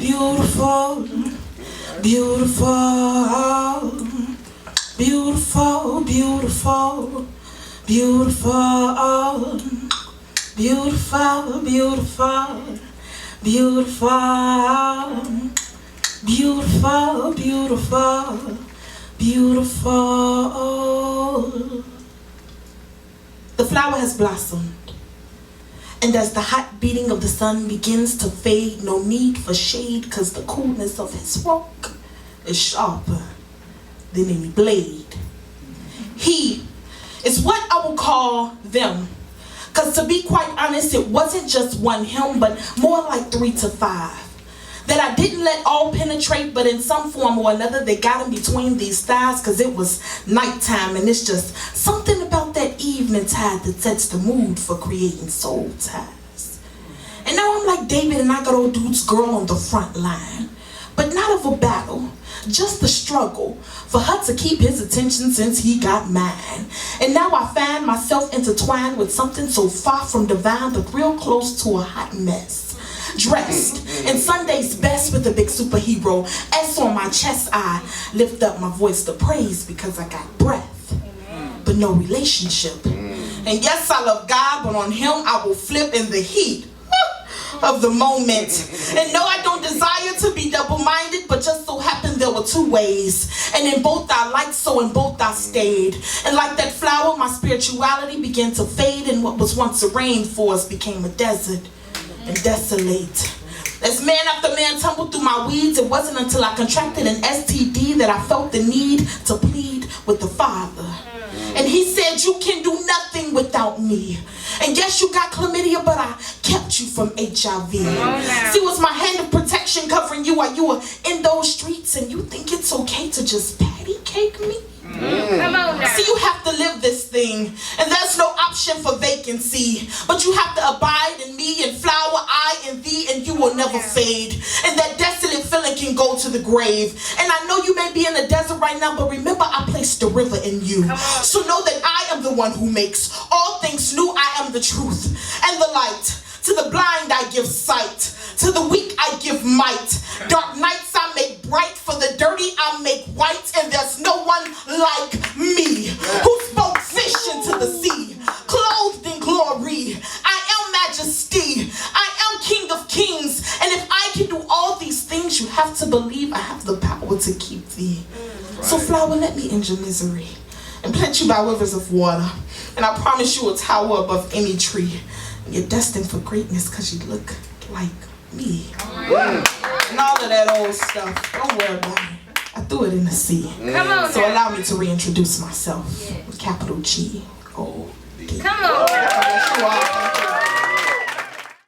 beautiful, beautiful, beautiful, beautiful, beautiful, beautiful, beautiful, beautiful, beautiful, beautiful, beautiful. The flower has blossomed, and as the hot beating of the sun begins to fade, no need for shade, cause the coolness of his walk is sharper than any blade. He is what I will call them. Cause to be quite honest, it wasn't just one hymn, but more like 3 to 5. That I didn't let all penetrate, but in some form or another, they got in between these thighs, cause it was nighttime, and it's just something about that evening tide that sets the mood for creating soul ties. And now I'm like David, and I got old dude's girl on the front line, but not of a battle, just the struggle for her to keep his attention since he got mine. And now I find myself intertwined with something so far from divine, but real close to a hot mess. Dressed in Sunday's best with a big superhero S on my chest, I lift up my voice to praise because I got breath, but no relationship. And yes, I love God, but on him I will flip in the heat of the moment. And no, I don't desire to be double-minded, but just so happened there were 2 ways, and in both I liked, so in both I stayed. And like that flower, my spirituality began to fade, and what was once a rainforest became a desert and desolate. As man after man tumbled through my weeds, it wasn't until I contracted an STD that I felt the need to plead with the Father. And he said, you can do nothing without me. And yes, you got chlamydia, but I kept you from HIV. See, was my hand of protection covering you while you were in those streets, and you think it's okay to just patty cake me? Come on now. See, you have to live this thing, and there's no option for vacancy, but you have to abide in me and flower I in thee, and you will never fade. And that desolate feeling can go to the grave. And I know you may be in the desert right now, but remember I placed the river in you. So know that I am the one who makes all things new. I am the truth and the light. To the blind I give sight, to the weak I give might. Dark nights I make bright, for the dirty I make white. And there's no one like me, who spoke fish into the sea, clothed in glory. I am majesty, I am King of kings. And if I can do all these things, you have to believe I have the power to keep thee. So flower, let me end your misery and plant you by rivers of water, and I promise you a tower above any tree. You're destined for greatness because you look like me. And all of that old stuff, don't worry about it. I threw it in the sea. So allow me to reintroduce myself with capital G-O-D. Come on.